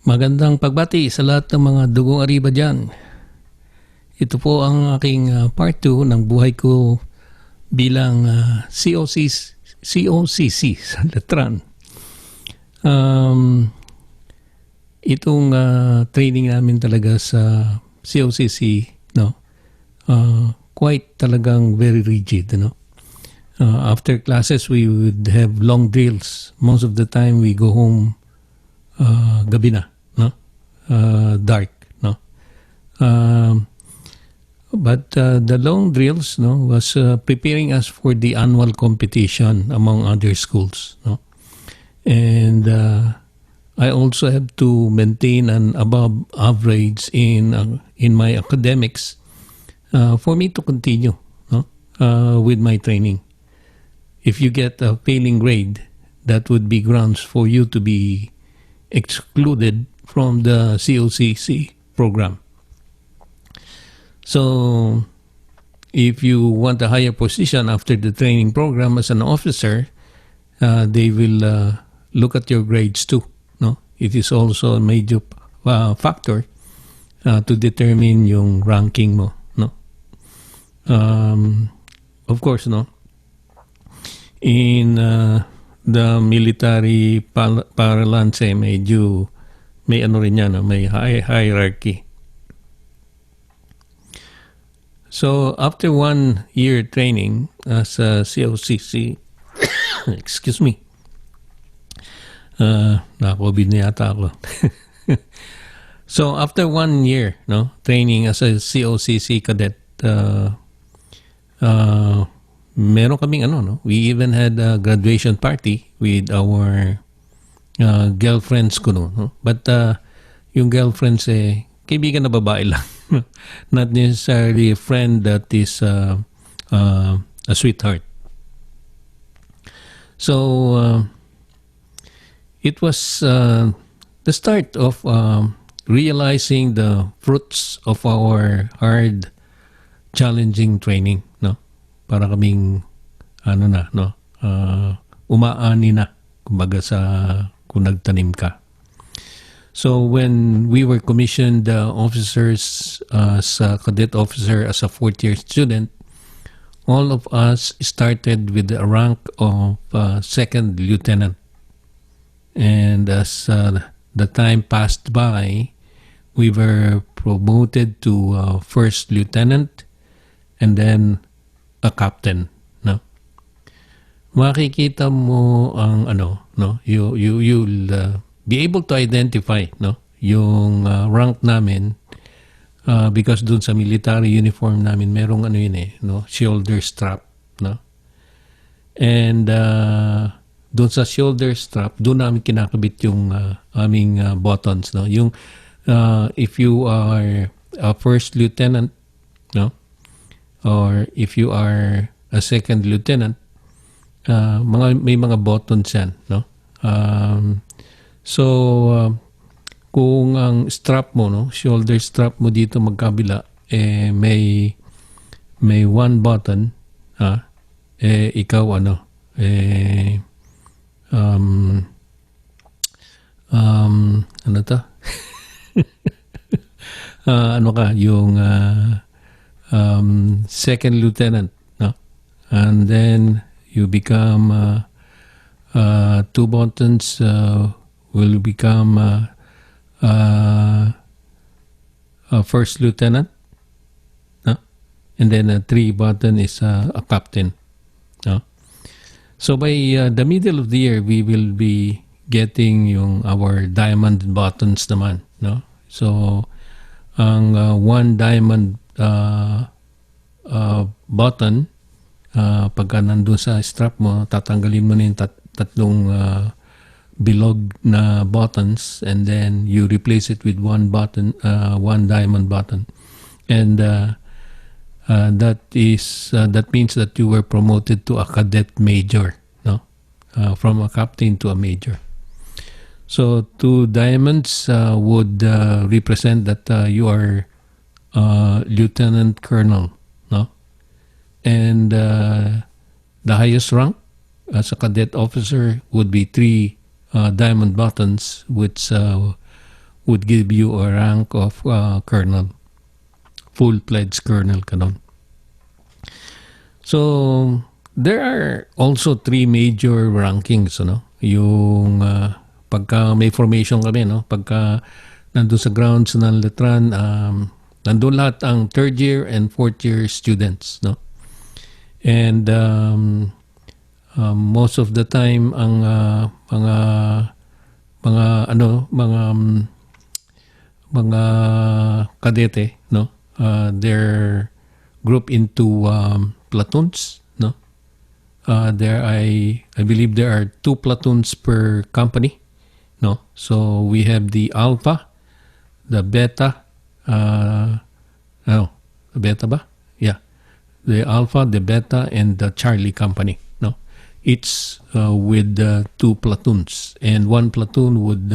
Magandang pagbati sa lahat ng mga dugong ariba dyan. Ito po ang aking part 2 ng buhay ko bilang COCC sa Letran. Itong training namin talaga sa COCC, no? Quite talagang very rigid, no? After classes, we would have long drills. Most of the time, we go home gabi na, no? Dark, no? But the long drills, no, was preparing us for the annual competition among other schools, no? And I also have to maintain an above average in my academics for me to continue, no, with my training. If you get a failing grade, that would be grounds for you to be excluded from the COCC program. So, if you want a higher position after the training program as an officer, they will look at your grades too. No, it is also a major factor to determine yung ranking mo. No, of course, no. In the military parlance, medyo may ano rin yan, may hierarchy. So after 1 year training as a COCC, excuse me, na-COVID na yata ako. So after 1 year, no, training as a COCC cadet, meron kaming ano, no? We even had a graduation party with our girlfriends ko, no? But yung girlfriends, kaibigan na babae lang. Not necessarily a friend that is a sweetheart. So it was the start of realizing the fruits of our hard, challenging training, no? Para kaming umaani na kumbaga sa kung nagtanim ka. So when we were commissioned officers as a cadet officer as a 4th year student, all of us started with the rank of 2nd lieutenant. And as the time passed by, we were promoted to 1st lieutenant and then a captain, no? Makikita mo ang no? You'll be able to identify, no, yung rank namin because dun sa military uniform namin merong no, shoulder strap, no? And dun sa shoulder strap, dun namin kinakabit yung aming buttons, no? Yung if you are a 1st lieutenant, no, or if you are a 2nd lieutenant, may mga buttons yan, no? So kung ang strap mo, no, shoulder strap mo dito magkabila, may 1 button, ikaw ano to? Ano ka, yung 2nd lieutenant, no? And then you become 2 buttons will become 1st lieutenant, no? And then 3 button is a captain, no? So by the middle of the year, we will be getting our diamond buttons naman, no? So ang 1 diamond button, pagka nandun sa strap mo, tatanggalin mo na yung tatlong bilog na buttons, and then you replace it with 1 button, 1 diamond button, and that means that you were promoted to a cadet major, no, from a captain to a major. So 2 diamonds would represent that you are lieutenant colonel, no, and the highest rank as a cadet officer would be 3 diamond buttons, which would give you a rank of colonel, full-fledged colonel ka nun. So there are also three major rankings, ano? Yung pagka may formation kami, no? Pagka nandun sa grounds ng Letran, nandun lahat ang third year and fourth year students, no? And most of the time ang mga kadete, no? They're grouped into platoons, no? I believe there are 2 platoons per company, no? So we have the Alpha, the Beta, the Beta ba? Yeah. The Alpha, the Beta, and the Charlie company, no? Each with 2 platoons, and one platoon would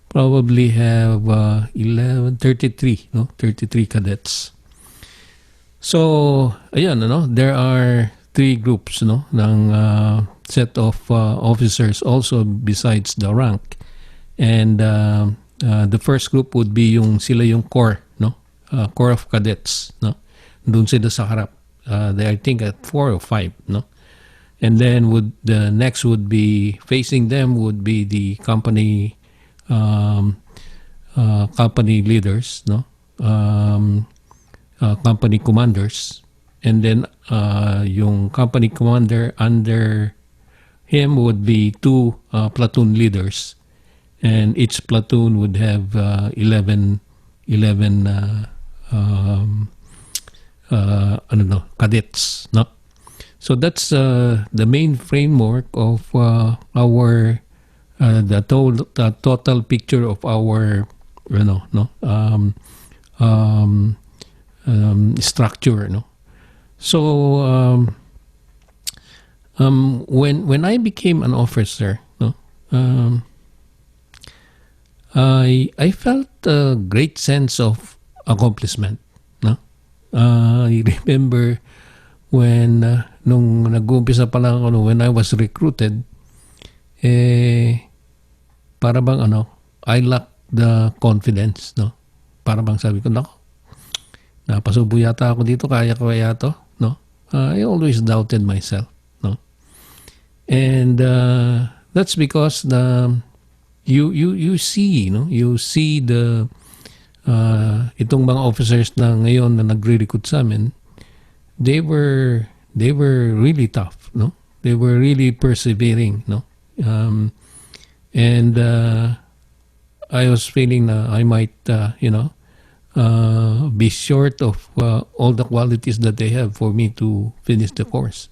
probably have 33, no? 33 cadets. So, ayan, ano, there are 3 groups, no, ng set of officers also besides the rank. And the first group would be sila yung core, no? Core of cadets, no? Doon sila sa harap. They I think at 4 or 5, no? And then the next would be facing them would be the company leaders, no? Company commanders, and then yung company commander under him would be 2 platoon leaders, and each platoon would have 11 cadets, no? So that's the main framework of our the total picture of our structure, no? So when I became an officer, no, I felt a great sense of accomplishment, no? I remember when nung nag-uumpisa pa lang ako, when I was recruited, para bang I lacked the confidence, no? Para bang sabi ko, nako, napasubo yata ako dito, kaya ko kaya to, no? I always doubted myself, no? And that's because you see, no? You see the itong mga officers na ngayon na nagre-recruit sa amin, they were really tough, no? They were really persevering, no? And I was feeling na I might, be short of all the qualities that they have for me to finish the course.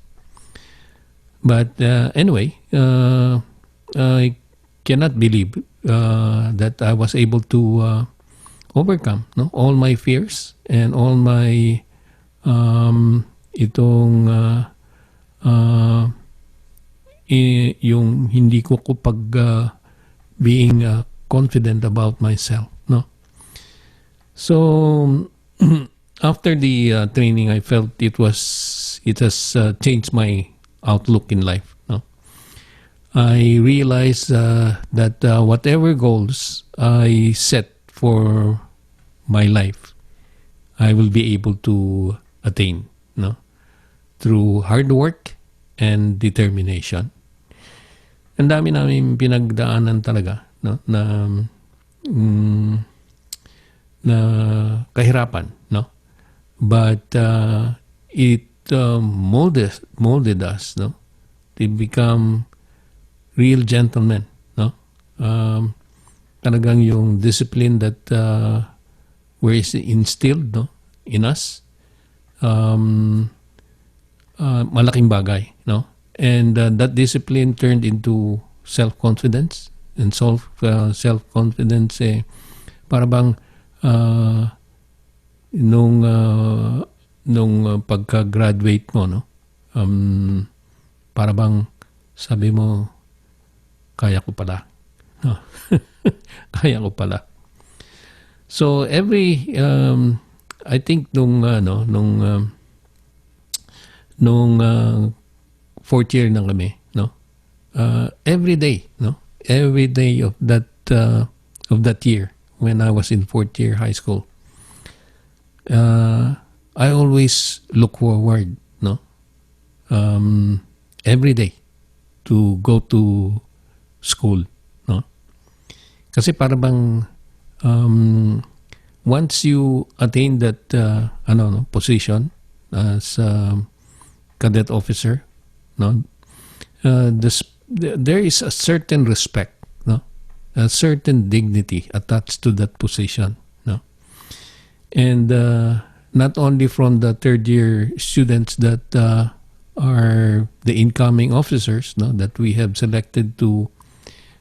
But anyway, I cannot believe that I was able to overcome, no, all my fears and all my yung hindi ko being confident about myself, no? So after the training, I felt it has changed my outlook in life, no? I realized that whatever goals I set for my life, I will be able to attain, no? Through hard work and determination. Ang dami namin pinagdaanan talaga, no? Na kahirapan, no? But it molded us, no? To become real gentlemen, no? Talagang yung discipline that were instilled, no, in us, malaking bagay, no? And that discipline turned into self-confidence, and self-confidence para bang nung pagka-graduate mo, no, para bang sabi mo, kaya ko pala, no? Kaya ko pala. So I think nung fourth year na kami, no, every day of that year when I was in fourth year high school, I always look forward, no, every day to go to school, no? Kasi para bang once you attain that position as cadet officer, no, there is a certain respect, no, a certain dignity attached to that position, no, and not only from the third year students that are the incoming officers, no, that we have selected to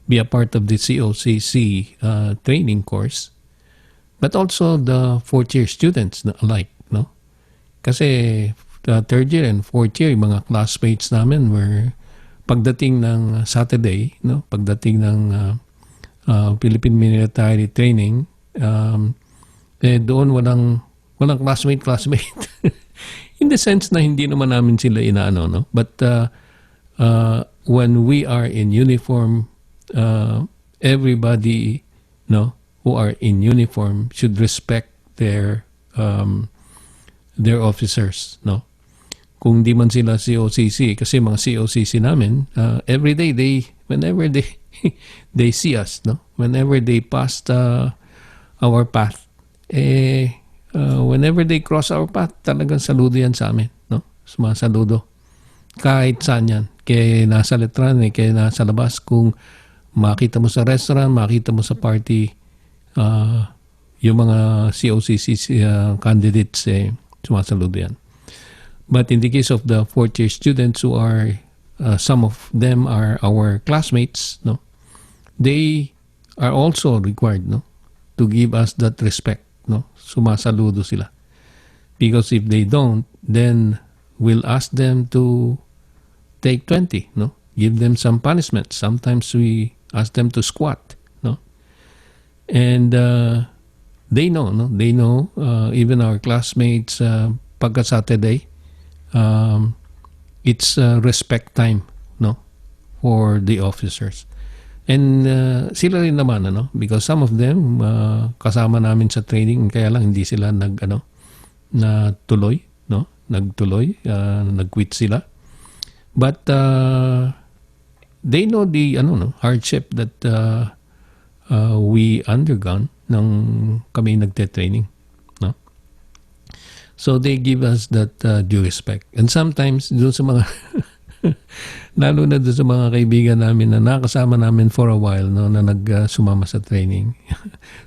be a part of the COCC training course, but also the fourth year students alike, no? Kasi third year and fourth year, yung mga classmates namin were pagdating ng Saturday, no? Pagdating ng Philippine Military Training, doon walang classmate. In the sense na hindi naman namin sila inaano, no? But when we are in uniform, everybody, no, who are in uniform should respect their officers, no? Kung di man sila COCC, kasi mga COCC namin, every day whenever they see us, no, whenever they pass our path, whenever they cross our path, talagang saludo yan sa amin, no? Sumasaludo. Kahit saan yan. Kaya nasa letran, kaya nasa labas, kung makita mo sa restaurant, makita mo sa party, yung mga COCC candidates, sumasaludo yan. But in the case of the fourth year students who are, some of them are our classmates, no, they are also required, no, to give us that respect, no, sumasaludo sila. Because if they don't, then we'll ask them to take 20, no, give them some punishment. Sometimes we ask them to squat, no, and they know, no, even our classmates, pagka Saturday, it's respect time, no, for the officers. And sila rin naman, ano, because some of them kasama namin sa training, kaya lang hindi sila nagtuloy, no, nag-quit sila. But they know the hardship that we undergone nang kami nagte-training, no. So they give us that due respect. And sometimes doon sa mga lalo na doon sa mga kaibigan namin na nakasama namin for a while, no, na sumama sa training.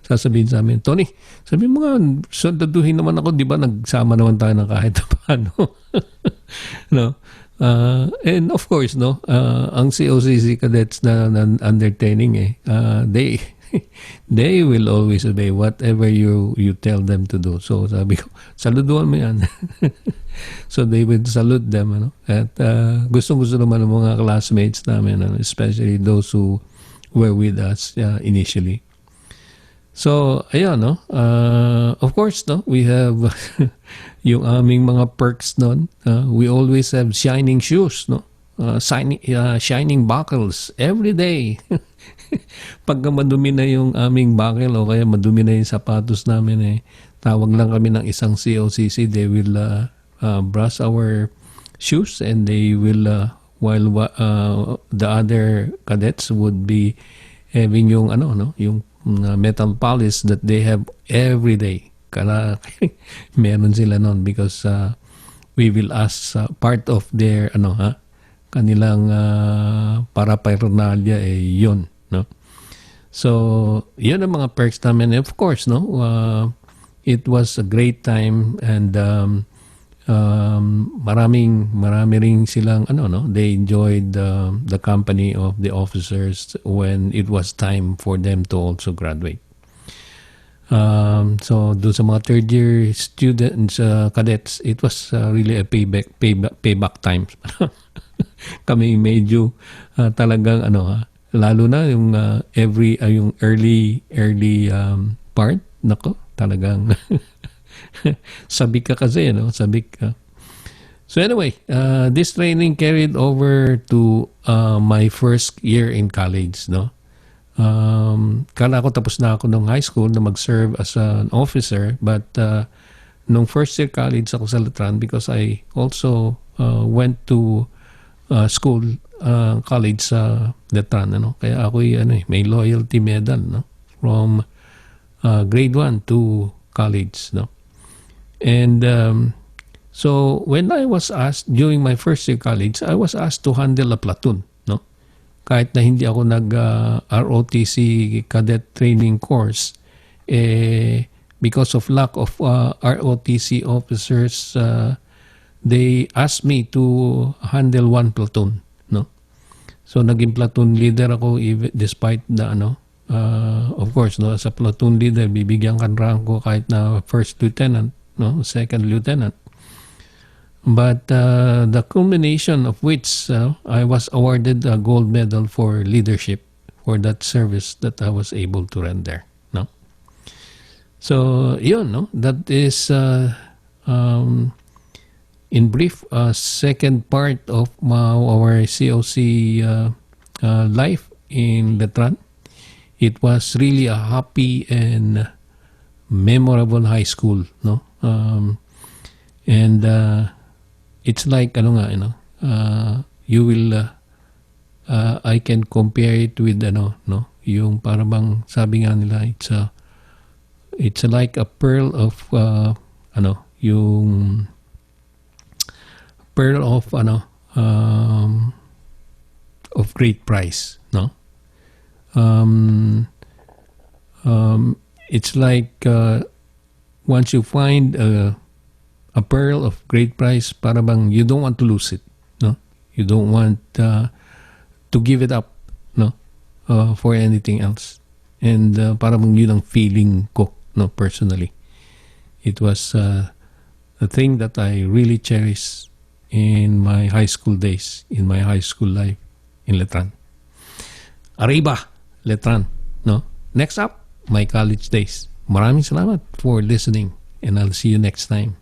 Sasabihin sa amin, Tony, sabi mo nga, sundaduhin naman ako, di ba nagsama naman tayo ng kahit paano. No? And of course, no, ang COCC cadets na under training, they will always obey whatever you tell them to do. So sabi ko, saluduan mo yan. So they would salute them, ano? At gustong-gusto naman ng mga classmates namin, ano? Especially those who were with us initially. So ayun, no, of course, no, we have yung aming mga perks noon. We always have shining shoes, no, shining buckles every day. Pagka madumi na yung aming buckle o kaya madumi na yung sapatos namin, tawag lang kami ng isang COCC. They will brush our shoes, and they will while the other cadets would be having yung yung metal polish that they have every day. Kaya meron sila noon because we will ask part of their kanilang paraphernalia yun, no. So yun ang mga perks namin. Of course, no, it was a great time, and marami ring silang they enjoyed the company of the officers when it was time for them to also graduate. So do sa mga third year students, cadets, it was really a payback time. Kami medyo talagang lalo na yung yung early part, nako, talagang sabik ka kasi, sabik ka. So anyway, this training carried over to my first year in college, no. Kala ko tapos na ako ng high school na mag-serve as an officer, but nung first year college ako sa Letran, because I also went to school, college sa Letran, ano? Kaya ako may loyalty medal, no? From grade 1 to college, no? And so when I was asked during my first year college, I was asked to handle a platoon, no? Kahit na hindi ako nag ROTC cadet training course, because of lack of ROTC officers, they asked me to handle one platoon, no? So naging platoon leader ako despite the of course, no, as a platoon leader bibigyan ka ng rank ko kahit na first lieutenant, no, second lieutenant. But the culmination of which I was awarded a gold medal for leadership for that service that I was able to render, no? So yun, no, that is in brief second part of our COC life in Letran. It was really a happy and memorable high school, no? And it's like you will I can compare it with no, yung parang sabi nga nila, it's like a pearl of yung pearl of great price, no? It's like once you find a pearl of great price, para bang you don't want to lose it, no? You don't want to give it up, no, for anything else. And para bang yun ang feeling ko, no, personally. It was a thing that I really cherish in my high school days, in my high school life in Letran. Arriba, Letran, no? Next up, my college days. Maraming salamat for listening, and I'll see you next time.